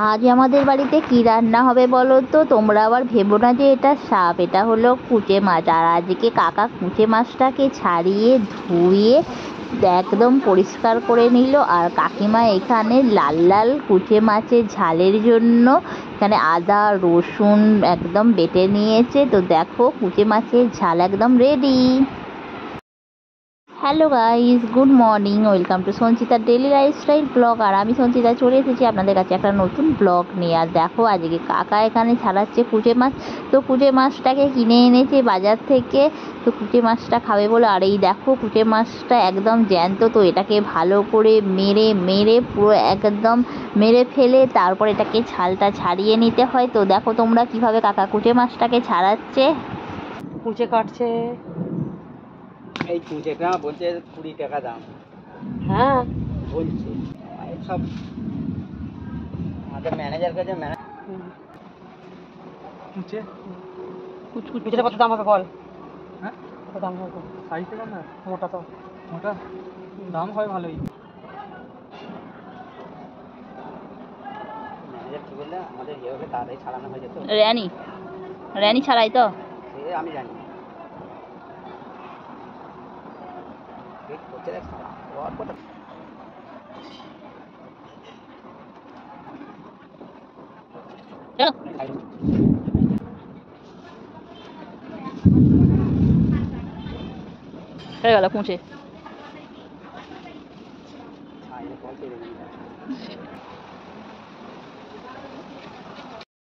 আজ আমাদের বাড়িতে কি রান্না হবে বলো তো? তোমরা আবার ভেবো না যে এটা সাপ, এটা হলো কুচে মাছ। আর আজকে কাকা কুচে মাছটাকে ছাড়িয়ে ধুয়ে একদম পরিষ্কার করে নিল। আর কাকিমা এখানে লাল লাল কুচে মাছের ঝালের জন্য এখানে আদা রসুন একদম বেটে নিয়েছে। তো দেখো কুচে মাছের ঝাল একদম ready. Hello guys, good morning, welcome to Sanchita daily lifestyle blog. আর আমি সঞ্চিতা চলে এসেছি আপনাদের কাছে একটা নতুন ব্লগ নিয়ে। আর দেখো আজকে কাকা এখানে ছাড়াচ্ছে কুচে মাছ। তো কুচে মাছটাকে কিনে এনেছে বাজার থেকে, তো কুচে মাছটা খাবে বলে। আর এই দেখো কুচে মাছটা একদম জ্যান্ত, তো এটাকে ভালো করে মেরে মেরে পুরো একদম মেরে ফেলে তারপর এটাকে ছালটা ছাড়িয়ে নিতে হয়। তো দেখো তোমরা কিভাবে কাকা কুচে মাছটাকে ছাড়াচ্ছে। কুচে কাটছে। এই কুঁচেটা বলছে 20 টাকা দাম। হ্যাঁ বলছে সব আমাদের ম্যানেজার কাছে কুচে কুচেটা কত দাম হবে বল? হ্যাঁ কত দাম হবে? 60 টাকা না? মোটা তো মোটা দাম হয় ভালোই। ম্যানেজার কি বললে আমাদের ইয়ে তাড়াতাড়ি ছাড়ানো হয়ে যেত। রানি ছাড়াই তো সে আমি জানি করছে দেখ কথা। হয়ে গেল কুঁচে।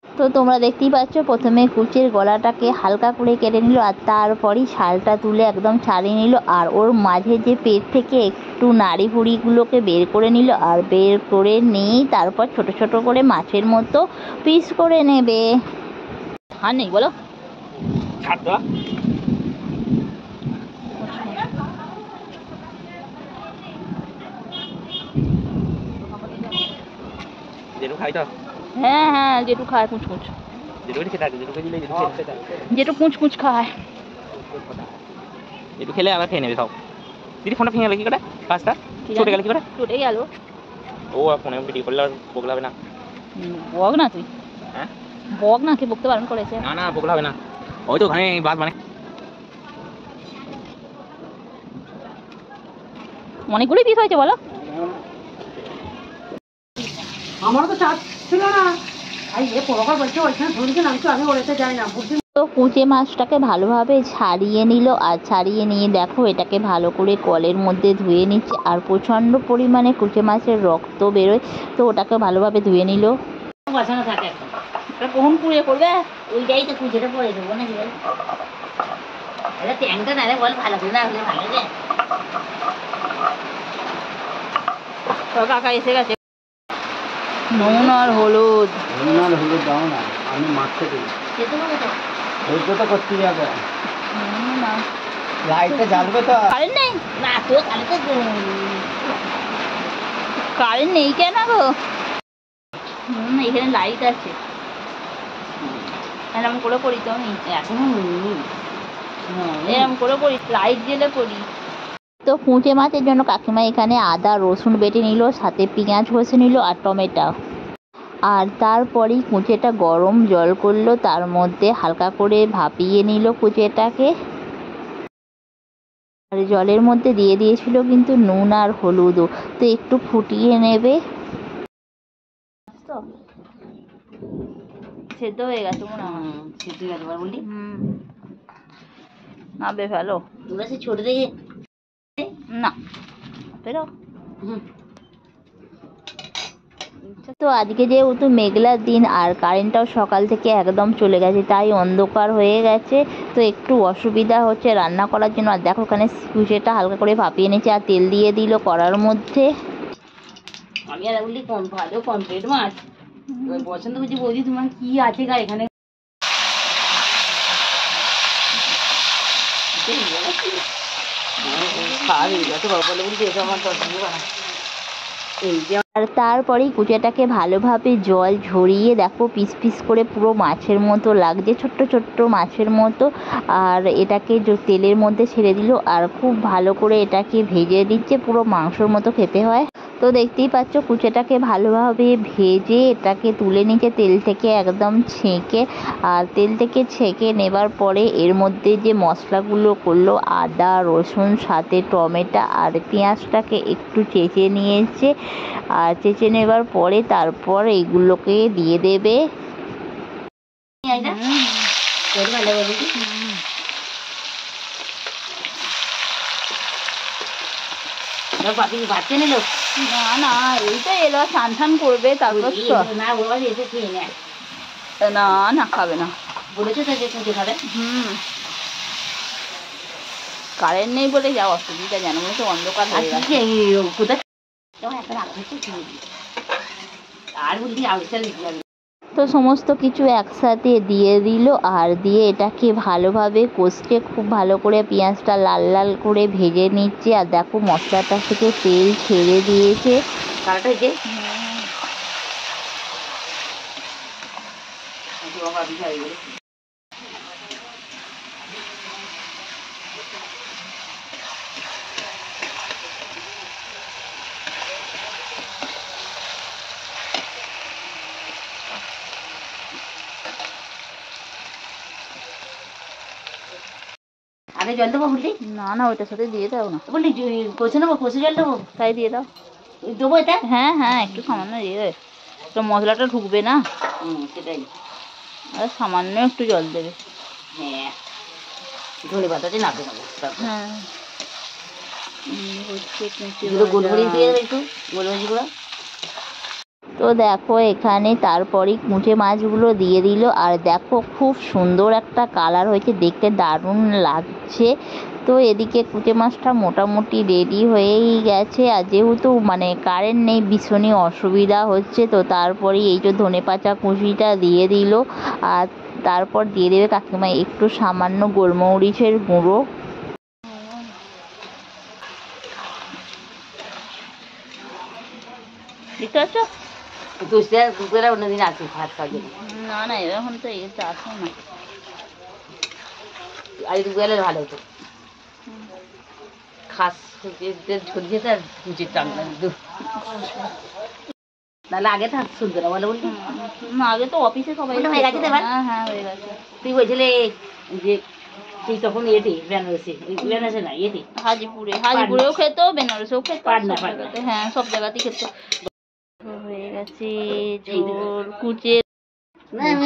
তো তোমরা দেখতেই পাচ্ছ প্রথমে কুচের গলাটাকে হালকা করে কেটে নিল, আর তারপরই ছালটা তুলে একদম ছাড়িয়ে নিল। আর ওর মাঝে যে পেট থেকে একটু নাড়ি ভুড়িগুলোকে বের করে নিল, আর বের করে নিয়েই তারপর ছোট ছোট করে মাছের মতো পিস করে নেবে। আর নেই বলো যেটু খাই তো। হ্যাঁ হ্যাঁ, যেটু খায় কুচকুচ, যেটু খেতে আছে, যেটু খেলে যেটু কুচকুচ খায়, যেটু খেলে আবার খেয়ে নেবে সব। দিদি ফোনটা ভেঙে গেল কি করে? কাজটা ছুটে গেল কি করে? ছুটে গেল। ও ফোনে ভিডিও করলে আর বগলা হবে না? বক না তুই, হ্যাঁ বক না, কি বকতে বারণ করেছে? না না বগলা হবে না, ওই তো ওখানে বাস মানে অনেকগুলি পিস হয়েছে বলো। আমারও তো চাপ ছিল না। এই এ প্রকার বলছে ওইখানে ধরেছে, আমি তো আগে ওড়াতে যাই না। তো কুচে মাছটাকে ভালোভাবে ছাড়িয়ে নিল, আর ছাড়িয়ে নিয়ে দেখো এটাকে ভালো করে কলের মধ্যে ধুয়ে নিচ্ছে। আর প্রচণ্ড পরিমাণে কুচে মাছের রক্ত বেরোয়, তো ওটাকে ভালোভাবে ধুয়ে নিল। বসানো থাকে কখন পুড়ে করবে? ওইটাই তো কুচেটা পড়ে দেবো না কি বল? এটা ট্যাংটা না রে বল, ভালো করে না হলে ভালো রে। কাকা এসে গেছে। নুন আর হলুদ, নুন আর হলুদ দাও না, আমি মাখতে দিই। ওইটা তো করতেই হবে। লাইটটা জ্বালবে তো? কারেন্ট নেই না তো তাহলে তো কারেন্ট নেই কেন গো? এখানে লাইট আছে, এরকম করে করি তো আমি, এখনো এরকম করে করি, লাইট জেলে করি। তো কুঁচে মাছের জন্য কাকিমা এখানে আদা রসুন বেটে নিল, সাথে পেঁয়াজ ঘষে নিল আর টমেটো। আর তারপরেই কুঁচেটা গরম জল করলো, তার মধ্যে হালকা করে ভাপিয়ে নিল কুঁচেটাকে। আর জলের মধ্যে দিয়ে দিয়েছিল কিন্তু নুন আর হলুদও, তো একটু ফুটিয়ে নেবে। সেদ্ধ হয়ে গেছে মনে হয়। সেদ্ধ হয়ে গেছে বললি? নাবে ফেলো, তোরা সে ছোট দেখে না ফেরো। তো আজকে যেহেতু মেঘলার দিন আর কারেন্টটাও সকাল থেকে একদম চলে গেছে, তাই অন্ধকার হয়ে গেছে, তো একটু অসুবিধা হচ্ছে রান্না করার জন্য। আর দেখো ওখানে কুচেটা হালকা করে ভাপিয়ে নিয়েছে আর তেল দিয়ে দিল কড়ার মধ্যে। আমি আর বললি কম ভালো কমপ্লিট মাছ পছন্দ করছি। বৌদি তোমার কি আছে গা এখানে? আর তারপরেই কুচাটাকে ভালোভাবে জল ঝরিয়ে দেখো পিস পিস করে পুরো মাছের মতো লাগছে, ছোট্ট ছোট্ট মাছের মতো। আর এটাকে তেলের মধ্যে ছেড়ে দিল আর খুব ভালো করে এটাকে ভেজে দিচ্ছে, পুরো মাংসর মতো খেতে হয়। তো দেখতেই পাচ্ছ কুচেটাকে ভালোভাবে ভেজে এটাকে তুলে নিচে তেল থেকে একদম ছেঁকে, আর তেল থেকে ছেঁকে নেবার পরে এর মধ্যে যে মশলাগুলো করলো আদা রসুন সাথে টমেটো আর পেঁয়াজটাকে একটু চেঁচে নিয়েছে, আর চেঁচে নেবার পরে তারপর এগুলোকে দিয়ে দেবে। না না এই তো এলো স্নান টান করবে তারপর না না খাবে না বলেছে তো যে কুচে খাবে। কারেন্ট নেই বলে যা অসুবিধা জানো মনে হচ্ছে অন্ধকার হয়ে গেছে। তো সমস্ত কিছু একসাথে দিয়ে দিল, আর দিয়ে এটাকে ভালোভাবে কষে খুব ভালো করে পেঁয়াজটা লাল লাল করে ভেজে নিচ্ছে। আর দেখো মশলাটা থেকে তেল ছেড়ে দিয়েছে। আগে জল দেবো বললি? না না ওইটার সাথে দিয়ে দাও না। বললি কষে নেবো, কষে জল দেবো? তাই দিয়ে দাও। দেবো এটা? হ্যাঁ হ্যাঁ একটু সামান্য দিয়ে দেবে, তো মশলাটা ঢুকবে না। সেটাই। আর সামান্য একটু জল দেবে। হ্যাঁ ধনে পাতাতে না দেবো। হ্যাঁ গোলমরিচ দিয়ে দেবে একটু, গোলমরিচ গুঁড়ো। তো দেখো এখানে তারপরেই কুঁচে মাছগুলো দিয়ে দিল, আর দেখো খুব সুন্দর একটা কালার হয়েছে, দেখতে দারুণ লাগছে। তো এদিকে কুঁচে মাছটা মোটামুটি রেডি হয়েই গেছে, আর যেহেতু মানে কারেন্ট নেই ভীষণই অসুবিধা হচ্ছে, তো তারপরে এই যে ধনেপাতা কুচিটা দিয়ে দিল, আর তারপর দিয়ে দেবে কাকিমা একটু সামান্য গোলমরিচের গুঁড়ো। দেখতে পাচ্ছ? দুপুরে অন্যদিন আসি ভাত খাওয়ার জন্য। না না এরকম তো এই আসো না, আজ দুপুরে ভালো হতো। খাস ঝোল খেতে আর কুচির টাংলা নাহলে আগে থাক শুনতো না বলে বললি। না আগে তো অফিসে সবাই হয়ে গেছে তো এবার? হ্যাঁ হ্যাঁ হয়ে গেছে। তুই বলছিলে যে তুই তখন বেনারসে না হাজিপুরেও খেত, বেনারসেও খেত, পাটনা, সব জায়গাতে, হ্যাঁ সব জায়গাতেই খেত। হয়ে গেছে ঝোল কুচে। না আমি